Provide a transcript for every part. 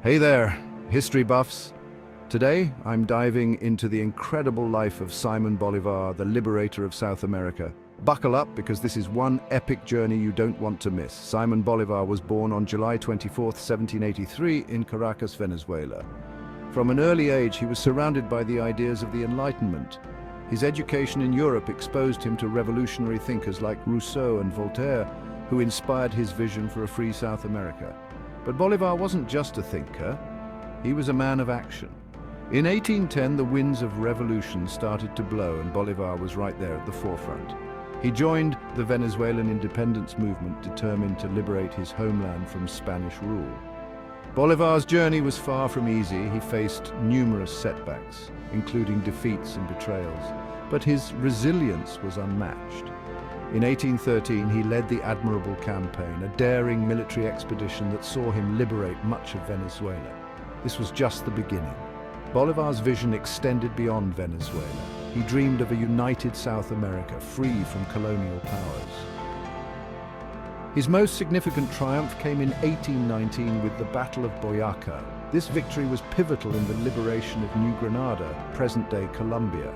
Hey there, history buffs. Today, I'm diving into the incredible life of Simón Bolívar, the liberator of South America. Buckle up because this is one epic journey you don't want to miss. Simón Bolívar was born on July 24, 1783 in Caracas, Venezuela. From an early age, he was surrounded by the ideas of the Enlightenment. His education in Europe exposed him to revolutionary thinkers like Rousseau and Voltaire, who inspired his vision for a free South America. But Bolívar wasn't just a thinker, he was a man of action. In 1810, the winds of revolution started to blow and Bolívar was right there at the forefront. He joined the Venezuelan independence movement, determined to liberate his homeland from Spanish rule. Bolívar's journey was far from easy. He faced numerous setbacks, including defeats and betrayals, but his resilience was unmatched. In 1813, he led the Admirable Campaign, a daring military expedition that saw him liberate much of Venezuela. This was just the beginning. Bolívar's vision extended beyond Venezuela. He dreamed of a united South America, free from colonial powers. His most significant triumph came in 1819 with the Battle of Boyacá. This victory was pivotal in the liberation of New Granada, present-day Colombia.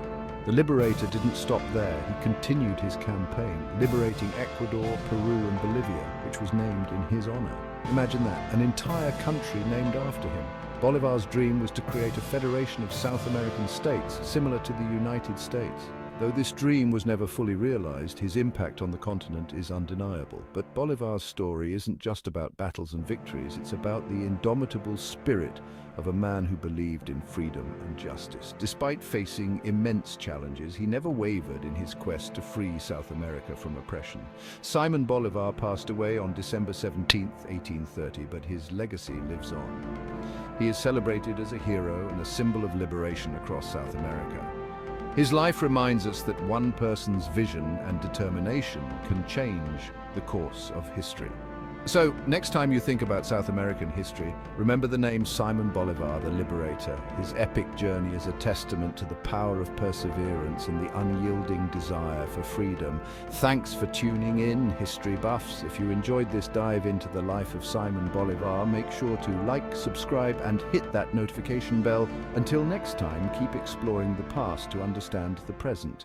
The liberator didn't stop there. He continued his campaign, liberating Ecuador, Peru and Bolivia, which was named in his honor. Imagine that, an entire country named after him. Bolívar's dream was to create a federation of South American states, similar to the United States. Though this dream was never fully realized, his impact on the continent is undeniable. But Bolívar's story isn't just about battles and victories, it's about the indomitable spirit of a man who believed in freedom and justice. Despite facing immense challenges, he never wavered in his quest to free South America from oppression. Simón Bolívar passed away on December 17, 1830, but his legacy lives on. He is celebrated as a hero and a symbol of liberation across South America. His life reminds us that one person's vision and determination can change the course of history. So, next time you think about South American history, remember the name Simón Bolívar, the liberator. His epic journey is a testament to the power of perseverance and the unyielding desire for freedom. Thanks for tuning in, history buffs. If you enjoyed this dive into the life of Simón Bolívar, make sure to like, subscribe, and hit that notification bell. Until next time, keep exploring the past to understand the present.